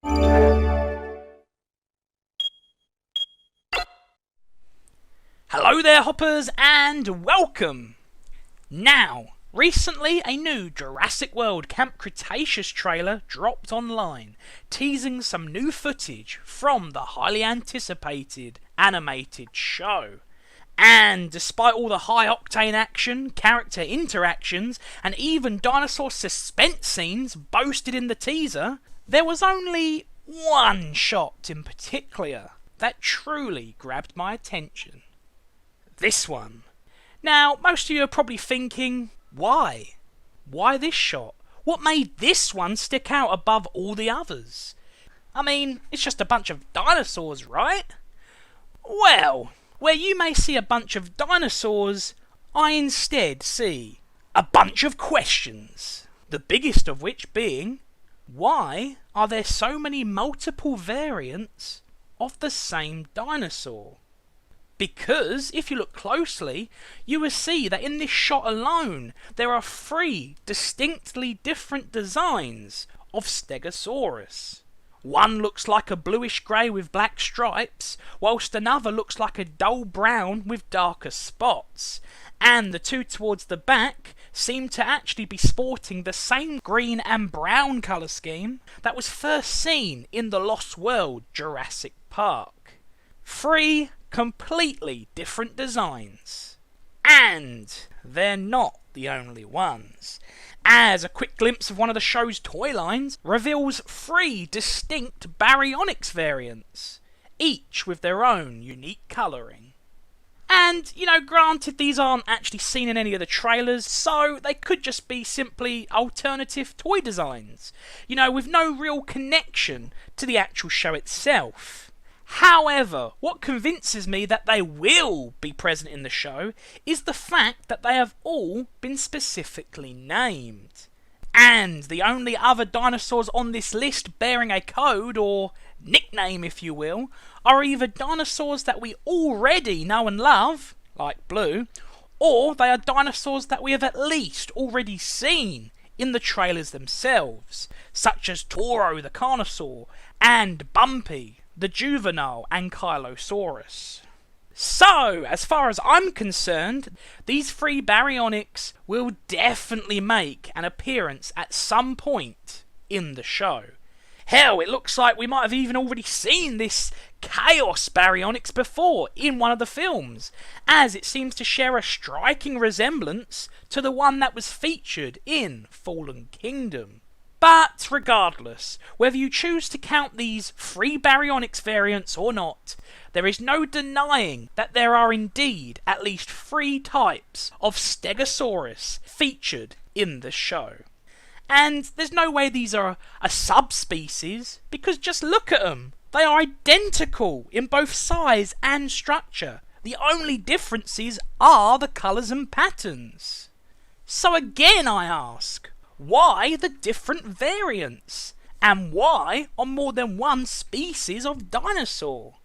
Hello there, hoppers, and welcome! Now, recently a new Jurassic World Camp Cretaceous trailer dropped online, teasing some new footage from the highly anticipated animated show. And despite all the high-octane action, character interactions, and even dinosaur suspense scenes boasted in the teaser, there was only one shot in particular that truly grabbed my attention. This one. Now, most of you are probably thinking, why? Why this shot? What made this one stick out above all the others? I mean, it's just a bunch of dinosaurs, right? Well, where you may see a bunch of dinosaurs, I instead see a bunch of questions. The biggest of which being, why are there so many multiple variants of the same dinosaur? Because, if you look closely, you will see that in this shot alone, there are 3 distinctly different designs of Stegosaurus. One looks like a bluish grey with black stripes, whilst another looks like a dull brown with darker spots. And the 2 towards the back seem to actually be sporting the same green and brown colour scheme that was first seen in the Lost World Jurassic Park. 3 completely different designs. And they're not the only ones, as a quick glimpse of one of the show's toy lines reveals 3 distinct Baryonyx variants, each with their own unique colouring. And, granted these aren't actually seen in any of the trailers, so they could just be simply alternative toy designs, with no real connection to the actual show itself. However, what convinces me that they will be present in the show is the fact that they have all been specifically named. And the only other dinosaurs on this list bearing a code, or nickname if you will, are either dinosaurs that we already know and love, like Blue, or they are dinosaurs that we have at least already seen in the trailers themselves, such as Toro the Carnosaur and Bumpy the juvenile Ankylosaurus. So, as far as I'm concerned, these 3 Baryonyx will definitely make an appearance at some point in the show. Hell, it looks like we might have even already seen this Chaos Baryonyx before in one of the films, as it seems to share a striking resemblance to the one that was featured in Fallen Kingdom. But regardless, whether you choose to count these 3 Baryonyx variants or not, there is no denying that there are indeed at least 3 types of Stegosaurus featured in the show. And there's no way these are a subspecies, because just look at them. They are identical in both size and structure. The only differences are the colours and patterns. So again I ask, why the different variants? And why on more than one species of dinosaur?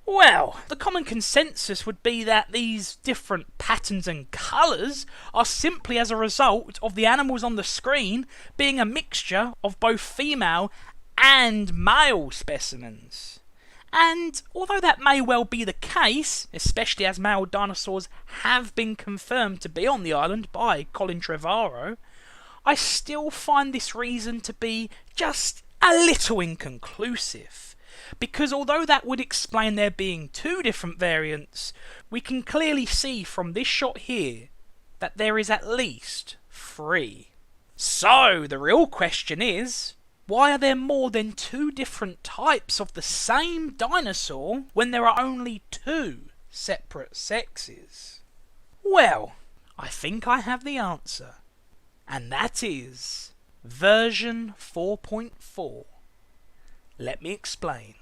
Well, the common consensus would be that these different patterns and colours are simply as a result of the animals on the screen being a mixture of both female and male specimens. And although that may well be the case, especially as male dinosaurs have been confirmed to be on the island by Colin Trevorrow, I still find this reason to be just a little inconclusive, because although that would explain there being 2 different variants, we can clearly see from this shot here that there is at least 3. So the real question is, why are there more than 2 different types of the same dinosaur when there are only 2 separate sexes? Well, I think I have the answer. And that is version 4.4. Let me explain.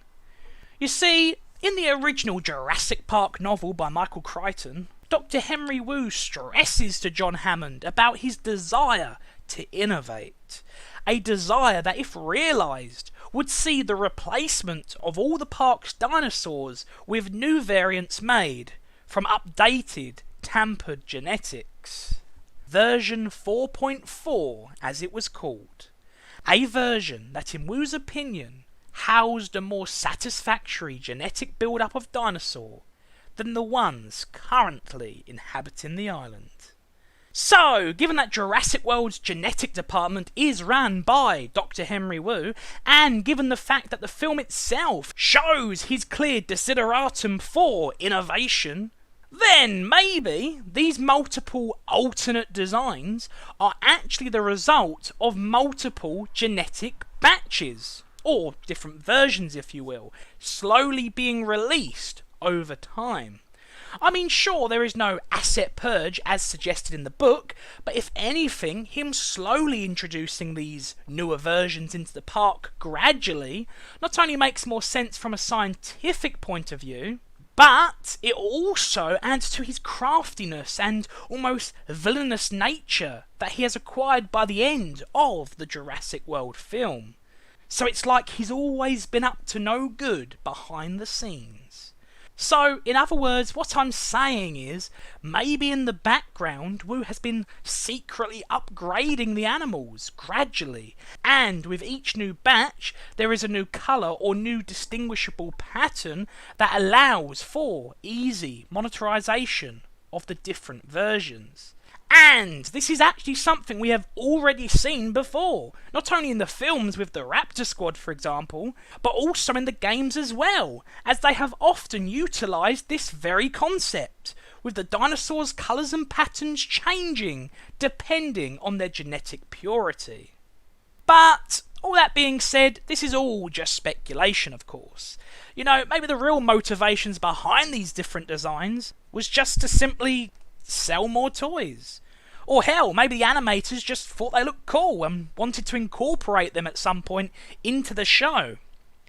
You see, in the original Jurassic Park novel by Michael Crichton, Dr. Henry Wu stresses to John Hammond about his desire to innovate. A desire that, if realised, would see the replacement of all the park's dinosaurs with new variants made from updated, tampered genetics. Version 4.4, as it was called. A version that, in Wu's opinion, housed a more satisfactory genetic build-up of dinosaur than the ones currently inhabiting the island. So, given that Jurassic World's genetic department is ran by Dr. Henry Wu, and given the fact that the film itself shows his clear desideratum for innovation, then maybe these multiple alternate designs are actually the result of multiple genetic batches, or different versions if you will, slowly being released over time. I mean, sure, there is no asset purge as suggested in the book, but if anything, him slowly introducing these newer versions into the park gradually not only makes more sense from a scientific point of view, but it also adds to his craftiness and almost villainous nature that he has acquired by the end of the Jurassic World film. So it's like he's always been up to no good behind the scenes. So, in other words, what I'm saying is, maybe in the background, Wu has been secretly upgrading the animals, gradually, and with each new batch, there is a new colour or new distinguishable pattern that allows for easy monitorization of the different versions. And this is actually something we have already seen before, not only in the films with the Raptor Squad for example, but also in the games as well, as they have often utilised this very concept, with the dinosaurs' colours and patterns changing depending on their genetic purity. But all that being said, this is all just speculation of course. You know, maybe the real motivations behind these different designs was just to simply sell more toys. Or hell, maybe the animators just thought they looked cool and wanted to incorporate them at some point into the show.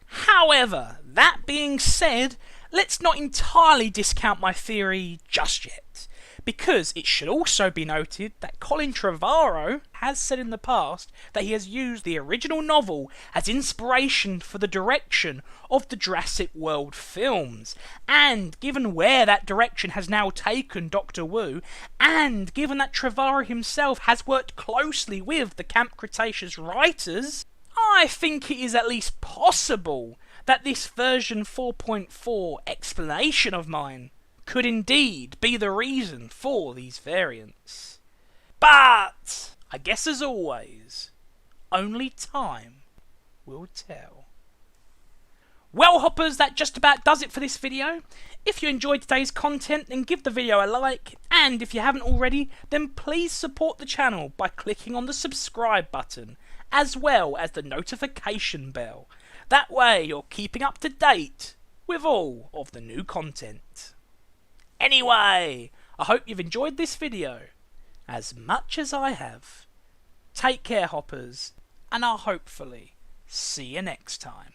However, that being said, let's not entirely discount my theory just yet, because it should also be noted that Colin Trevorrow has said in the past that he has used the original novel as inspiration for the direction of the Jurassic World films, and given where that direction has now taken Dr. Wu, and given that Trevorrow himself has worked closely with the Camp Cretaceous writers, I think it is at least possible that this version 4.4 explanation of mine could indeed be the reason for these variants. But I guess as always, only time will tell. Well hoppers, that just about does it for this video. If you enjoyed today's content, then give the video a like, and if you haven't already, then please support the channel by clicking on the subscribe button, as well as the notification bell. That way you're keeping up to date with all of the new content. Anyway, I hope you've enjoyed this video as much as I have. Take care hoppers, and I'll hopefully see you next time.